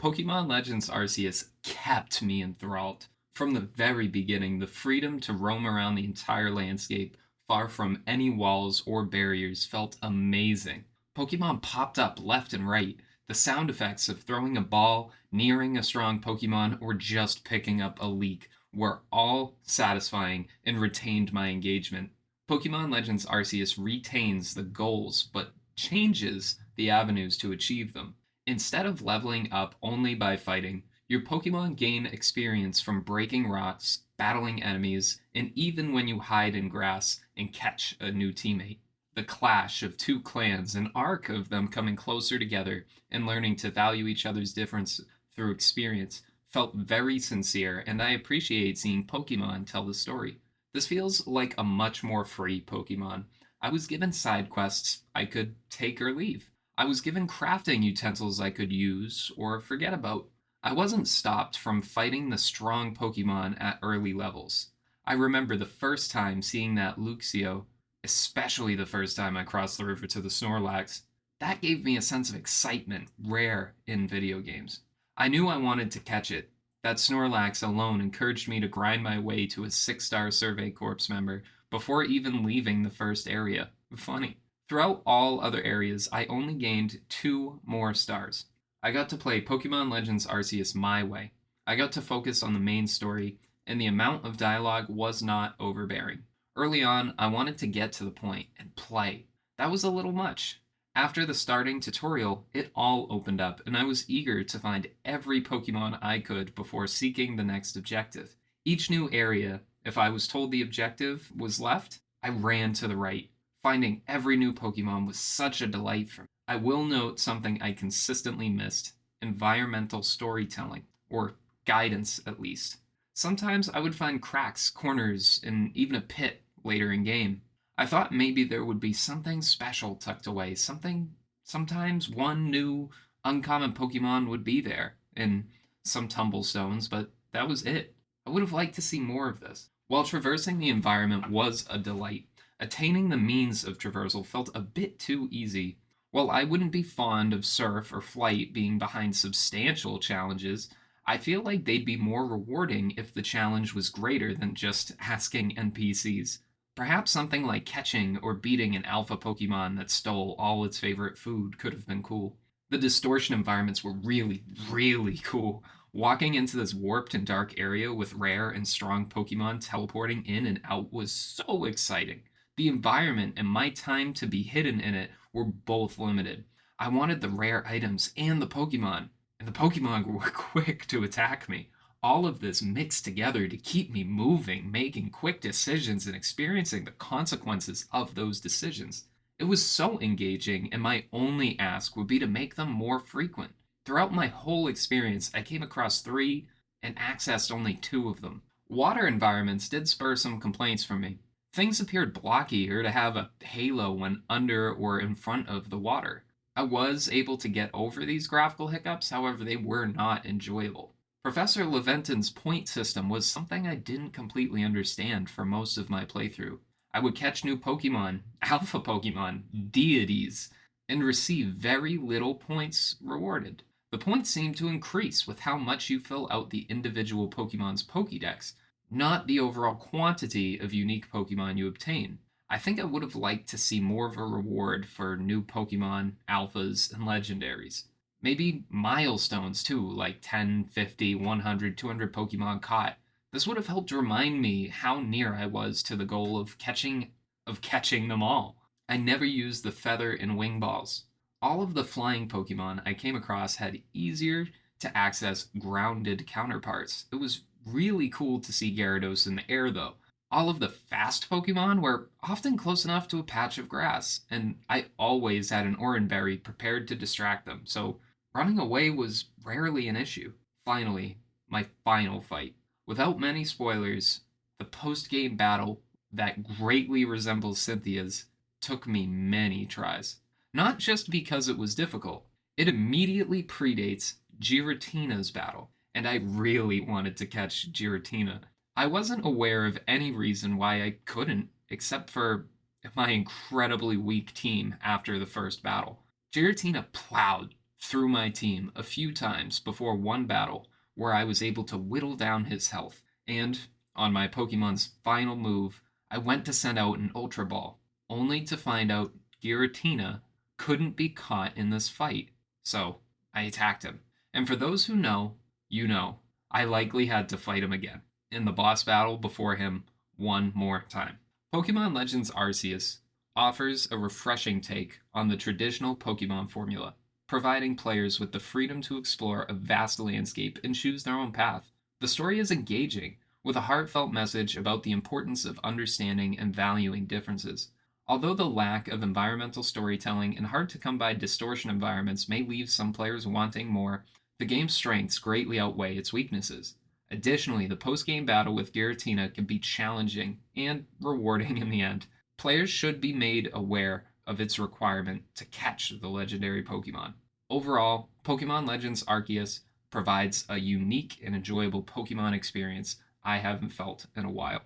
Pokemon Legends Arceus kept me enthralled. From the very beginning, the freedom to roam around the entire landscape, far from any walls or barriers, felt amazing. Pokemon popped up left and right. The sound effects of throwing a ball, nearing a strong Pokemon, or just picking up a leak were all satisfying and retained my engagement. Pokemon Legends Arceus retains the goals but changes the avenues to achieve them. Instead of leveling up only by fighting, your Pokemon gain experience from breaking rocks, battling enemies, and even when you hide in grass and catch a new teammate. The clash of two clans, an arc of them coming closer together and learning to value each other's difference through experience, felt very sincere, and I appreciate seeing Pokemon tell the story. This feels like a much more free Pokemon. I was given side quests I could take or leave. I was given crafting utensils I could use or forget about. I wasn't stopped from fighting the strong Pokemon at early levels. I remember the first time seeing that Luxio, especially the first time I crossed the river to the Snorlax. That gave me a sense of excitement rare in video games. I knew I wanted to catch it. That Snorlax alone encouraged me to grind my way to a 6-star Survey Corps member before even leaving the first area. Funny. Throughout all other areas, I only gained 2 more stars. I got to play Pokemon Legends Arceus my way. I got to focus on the main story, and the amount of dialogue was not overbearing. Early on, I wanted to get to the point and play. That was a little much. After the starting tutorial, it all opened up, and I was eager to find every Pokemon I could before seeking the next objective. Each new area, if I was told the objective was left, I ran to the right. Finding every new Pokemon was such a delight for me. I will note something I consistently missed: environmental storytelling, or guidance at least. Sometimes I would find cracks, corners, and even a pit later in game. I thought maybe there would be something special tucked away, sometimes one new uncommon Pokemon would be there, in some tumblestones, but that was it. I would have liked to see more of this. While traversing the environment was a delight, attaining the means of traversal felt a bit too easy. While I wouldn't be fond of Surf or Flight being behind substantial challenges, I feel like they'd be more rewarding if the challenge was greater than just asking NPCs. Perhaps something like catching or beating an alpha Pokemon that stole all its favorite food could have been cool. The distortion environments were really, really cool. Walking into this warped and dark area with rare and strong Pokemon teleporting in and out was so exciting. The environment and my time to be hidden in it were both limited. I wanted the rare items and the Pokemon were quick to attack me. All of this mixed together to keep me moving, making quick decisions, and experiencing the consequences of those decisions. It was so engaging, and my only ask would be to make them more frequent. Throughout my whole experience, I came across 3 and accessed only 2 of them. Water environments did spur some complaints from me. Things appeared blocky or to have a halo when under or in front of the water. I was able to get over these graphical hiccups, however, they were not enjoyable. Professor Leventon's point system was something I didn't completely understand for most of my playthrough. I would catch new Pokemon, alpha Pokemon, deities, and receive very little points rewarded. The points seemed to increase with how much you fill out the individual Pokemon's Pokédex, not the overall quantity of unique Pokemon you obtain. I think I would have liked to see more of a reward for new Pokemon, alphas, and legendaries. Maybe milestones too, like 10, 50, 100, 200 Pokemon caught. This would have helped remind me how near I was to the goal of catching them all. I never used the feather and wing balls. All of the flying Pokemon I came across had easier to access grounded counterparts. It was really cool to see Gyarados in the air though. All of the fast Pokemon were often close enough to a patch of grass, and I always had an Oranberry prepared to distract them, so running away was rarely an issue. Finally, my final fight. Without many spoilers, the post-game battle that greatly resembles Cynthia's took me many tries. Not just because it was difficult, it immediately predates Giratina's battle, and I really wanted to catch Giratina. I wasn't aware of any reason why I couldn't, except for my incredibly weak team after the first battle. Giratina plowed through my team a few times before one battle where I was able to whittle down his health. And on my Pokemon's final move, I went to send out an Ultra Ball, only to find out Giratina couldn't be caught in this fight. So I attacked him. And for those who know, you know, I likely had to fight him again in the boss battle before him one more time. Pokemon Legends Arceus offers a refreshing take on the traditional Pokemon formula, providing players with the freedom to explore a vast landscape and choose their own path. The story is engaging, with a heartfelt message about the importance of understanding and valuing differences. Although the lack of environmental storytelling and hard to come by distortion environments may leave some players wanting more, the game's strengths greatly outweigh its weaknesses. Additionally, the post game battle with Giratina can be challenging and rewarding in the end. Players should be made aware of its requirement to catch the legendary Pokemon. Overall, Pokemon Legends Arceus provides a unique and enjoyable Pokemon experience I haven't felt in a while.